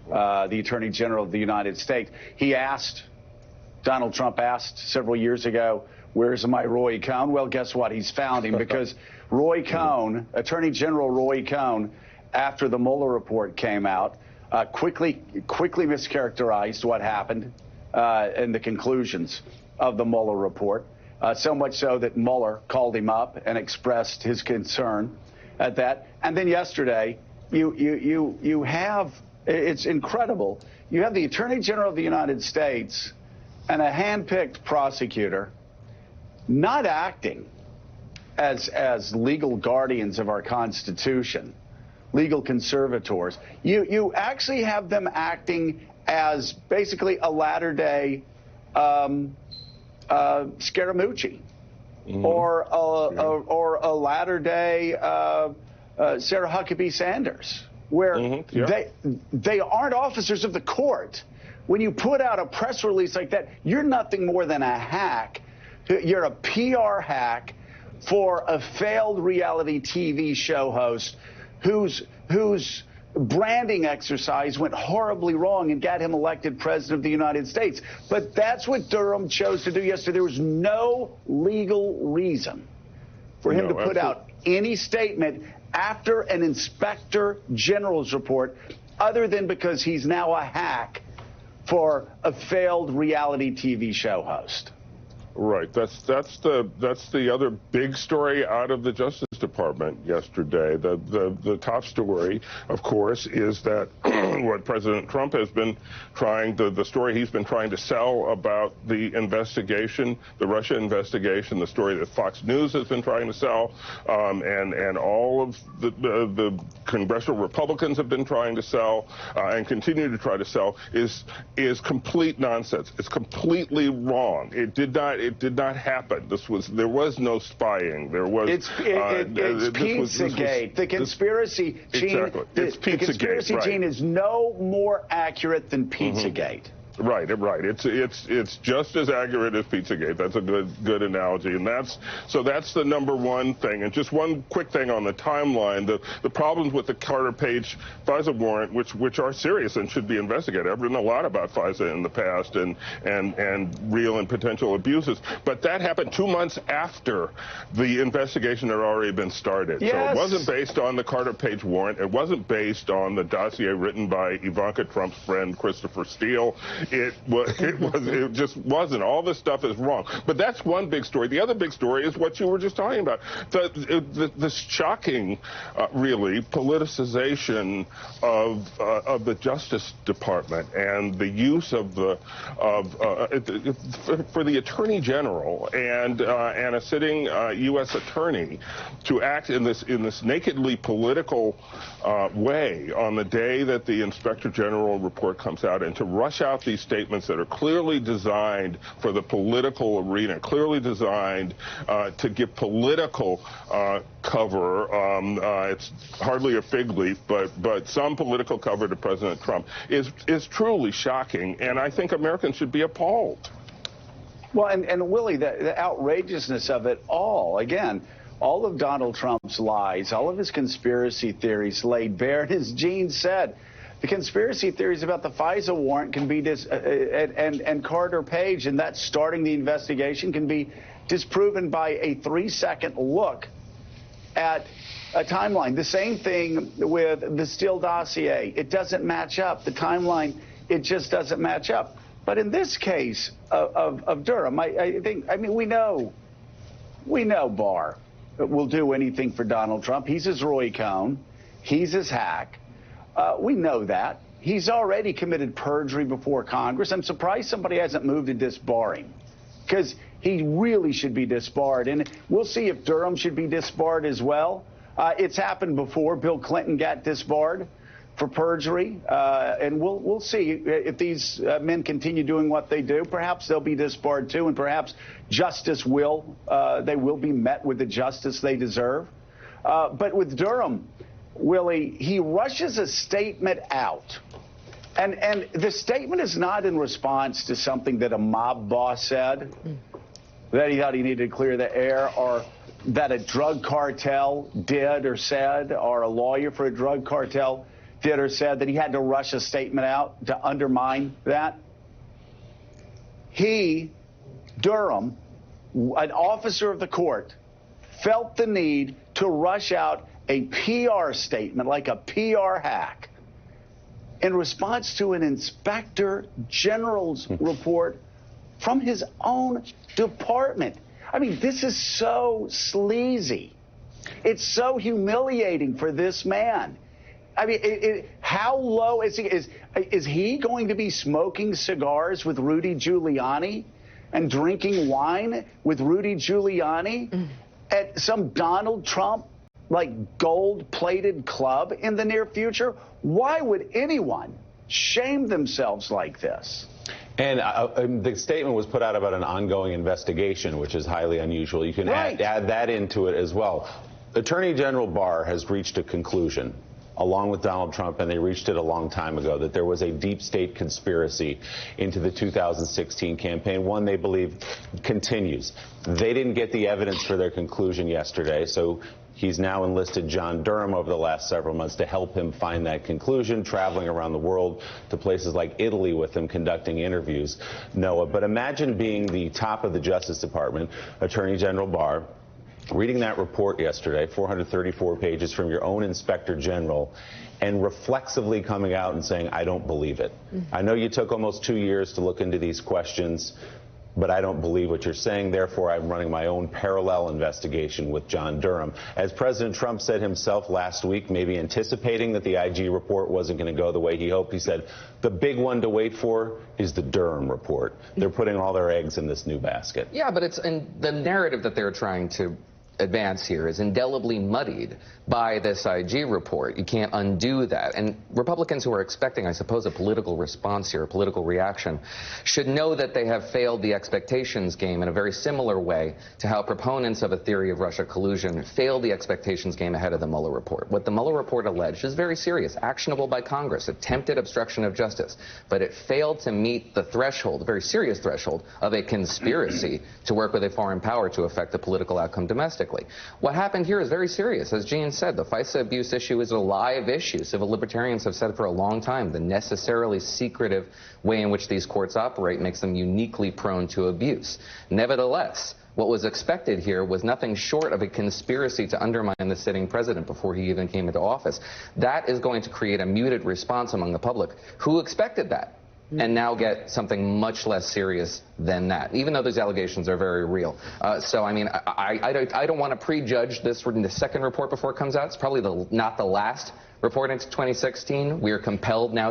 the Attorney General of the United States. Donald Trump asked several years ago, where's my Roy Cohn? Well, guess what? He's found him, because Roy Cohn, Attorney General Roy Cohn, after the Mueller report came out, quickly mischaracterized what happened and the conclusions of the Mueller report, so much so that Mueller called him up and expressed his concern at that. And then yesterday, you have, it's incredible, you have the Attorney General of the United States and a hand-picked prosecutor not acting as legal guardians of our Constitution, legal conservators. You actually have them acting as basically a latter-day Scaramucci, or a latter-day Sarah Huckabee Sanders, where they aren't officers of the court. When you put out a press release like that, you're nothing more than a hack. You're a PR hack for a failed reality TV show host whose branding exercise went horribly wrong and got him elected president of the United States. But that's what Durham chose to do yesterday. There was no legal reason for him to put out any statement after an inspector general's report, other than because he's now a hack for a failed reality TV show host. Right. That's the other big story out of the Justice Department yesterday. The top story, of course, is that what President Trump has been trying, the story he's been trying to sell about the investigation, the Russia investigation, the story that Fox News has been trying to sell, and all of the congressional Republicans have been trying to sell, and continue to try to sell, is complete nonsense. It's completely wrong. It did not happen. There was no spying. There was. It's Pizzagate. The conspiracy gene. Exactly. It's Pizzagate. The conspiracy gene is no more accurate than Pizzagate. Right. It's just as accurate as Pizzagate. That's a good analogy, and that's the number one thing. And just one quick thing on the timeline: the problems with the Carter Page FISA warrant, which are serious and should be investigated. I've written a lot about FISA in the past and real and potential abuses, but that happened 2 months after the investigation had already been started. Yes. So it wasn't based on the Carter Page warrant. It wasn't based on the dossier written by Ivanka Trump's friend Christopher Steele. It just wasn't. All this stuff is wrong. But that's one big story. The other big story is what you were just talking about. The shocking, really, politicization of the Justice Department and the use for the Attorney General and a sitting U.S. attorney to act in this nakedly political way on the day that the Inspector General report comes out, and to rush out these statements that are clearly designed for the political arena, clearly designed to give political cover. It's hardly a fig leaf, but some political cover to President Trump is truly shocking, and I think Americans should be appalled. Well, and Willie, the outrageousness of it all, again, all of Donald Trump's lies, all of his conspiracy theories laid bare, and as Gene said, the conspiracy theories about the FISA warrant can be and Carter Page, and that's starting the investigation, can be disproven by a 3-second look at a timeline. The same thing with the Steele dossier. It doesn't match up. The timeline, it just doesn't match up. But in this case of Durham, I mean, we know Barr will do anything for Donald Trump. He's his Roy Cohn. He's his hack. We know that. He's already committed perjury before Congress. I'm surprised somebody hasn't moved to disbar him, because he really should be disbarred. And we'll see if Durham should be disbarred as well. It's happened before. Bill Clinton got disbarred for perjury. And we'll see if these men continue doing what they do. Perhaps they'll be disbarred too, and perhaps justice they will be met with the justice they deserve. But with Durham, Willie, he rushes a statement out. And the statement is not in response to something that a mob boss said, that he thought he needed to clear the air, or that a drug cartel did or said, or a lawyer for a drug cartel theater said that he had to rush a statement out to undermine that. He, Durham, an officer of the court, felt the need to rush out a PR statement, like a PR hack, in response to an inspector general's report from his own department. I mean, this is so sleazy. It's so humiliating for this man. I mean, how low is he? Is he going to be smoking cigars with Rudy Giuliani and drinking wine with Rudy Giuliani at some Donald Trump, like, gold-plated club in the near future? Why would anyone shame themselves like this? And the statement was put out about an ongoing investigation, which is highly unusual. You can add that into it as well. Attorney General Barr has reached a conclusion, along with Donald Trump, and they reached it a long time ago, that there was a deep state conspiracy into the 2016 campaign, one they believe continues. They didn't get the evidence for their conclusion yesterday, so he's now enlisted John Durham over the last several months to help him find that conclusion, traveling around the world to places like Italy with him, conducting interviews, Noah. But imagine being the top of the Justice Department, Attorney General Barr, reading that report yesterday, 434 pages from your own inspector general, and reflexively coming out and saying, I don't believe it. I know you took almost 2 years to look into these questions, but I don't believe what you're saying. Therefore, I'm running my own parallel investigation with John Durham. As President Trump said himself last week, maybe anticipating that the IG report wasn't going to go the way he hoped, he said, the big one to wait for is the Durham report. They're putting all their eggs in this new basket. Yeah, but the narrative that they're trying to advance here is indelibly muddied by this IG report. You can't undo that. And Republicans who are expecting, I suppose, a political response here, a political reaction, should know that they have failed the expectations game in a very similar way to how proponents of a theory of Russia collusion failed the expectations game ahead of the Mueller report. What the Mueller report alleged is very serious, actionable by Congress, attempted obstruction of justice, but it failed to meet the threshold, a very serious threshold, of a conspiracy to work with a foreign power to affect the political outcome domestically. What happened here is very serious. As Gene said, the FISA abuse issue is a live issue. Civil libertarians have said for a long time the necessarily secretive way in which these courts operate makes them uniquely prone to abuse. Nevertheless, what was expected here was nothing short of a conspiracy to undermine the sitting president before he even came into office. That is going to create a muted response among the public who expected that, and now get something much less serious than that, even though those allegations are very real. So, I mean, I don't want to prejudge this in the second report before it comes out. It's probably not the last report into 2016. We are compelled now to